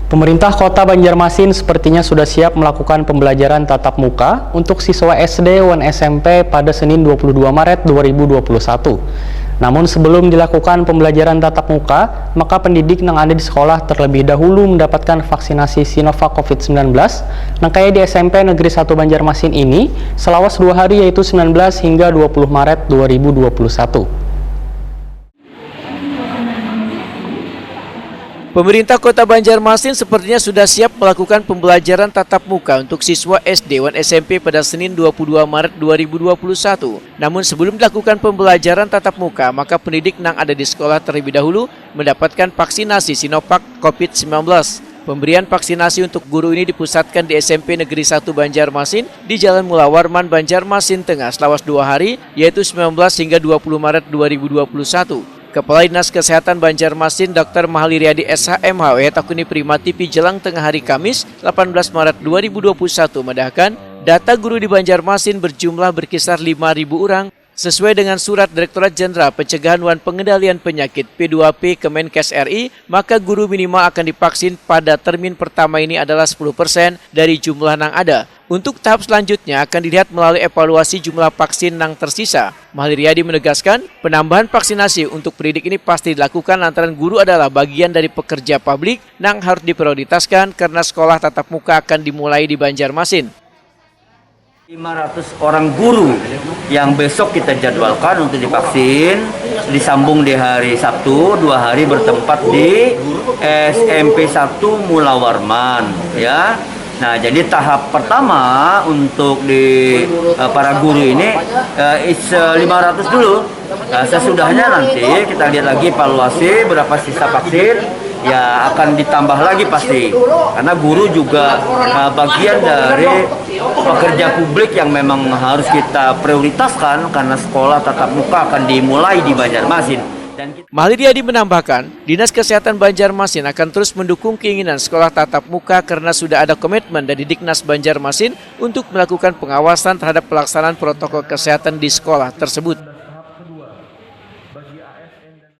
Pemerintah Kota Banjarmasin sepertinya sudah siap melakukan pembelajaran tatap muka untuk siswa SD dan SMP pada Senin 22 Maret 2021. Namun sebelum dilakukan pembelajaran tatap muka, maka pendidik yang ada di sekolah terlebih dahulu mendapatkan vaksinasi Sinovac COVID-19 yang kayak di SMP Negeri 1 Banjarmasin ini selawas 2 hari yaitu 19 hingga 20 Maret 2021. Pemerintah Kota Banjarmasin sepertinya sudah siap melakukan pembelajaran tatap muka untuk siswa SD dan SMP pada Senin 22 Maret 2021. Namun sebelum dilakukan pembelajaran tatap muka, maka pendidik yang ada di sekolah terlebih dahulu mendapatkan vaksinasi Sinovac COVID-19. Pemberian vaksinasi untuk guru ini dipusatkan di SMP Negeri 1 Banjarmasin di Jalan Mula Warman, Banjarmasin Tengah selawas 2 hari, yaitu 19 hingga 20 Maret 2021. Kepala Dinas Kesehatan Banjarmasin Dr. Mahaliriadi SHMHW Takuni Prima TV jelang tengah hari Kamis 18 Maret 2021 mendahkan data guru di Banjarmasin berjumlah berkisar 5.000 orang sesuai dengan surat Direktorat Jenderal Pencegahan dan Pengendalian Penyakit P2P Kemenkes RI, maka guru minimal akan divaksin pada termin pertama ini adalah 10% dari jumlah yang ada. Untuk tahap selanjutnya akan dilihat melalui evaluasi jumlah vaksin yang tersisa. Mahaliriadi menegaskan, penambahan vaksinasi untuk pendidik ini pasti dilakukan lantaran guru adalah bagian dari pekerja publik yang harus diprioritaskan karena sekolah tatap muka akan dimulai di Banjarmasin. 500 orang guru yang besok kita jadwalkan untuk divaksin, disambung di hari Sabtu, 2 hari bertempat di SMP 1 Mula Warman, ya. Nah, jadi tahap pertama untuk di para guru ini 500 dulu. Nah, sesudahnya nanti kita lihat lagi evaluasi berapa sisa vaksin, ya akan ditambah lagi pasti. Karena guru juga bagian dari pekerja publik yang memang harus kita prioritaskan karena sekolah tatap muka akan dimulai di Banjarmasin. Mahaliriadi menambahkan, Dinas Kesehatan Banjarmasin akan terus mendukung keinginan sekolah tatap muka karena sudah ada komitmen dari Diknas Banjarmasin untuk melakukan pengawasan terhadap pelaksanaan protokol kesehatan di sekolah tersebut.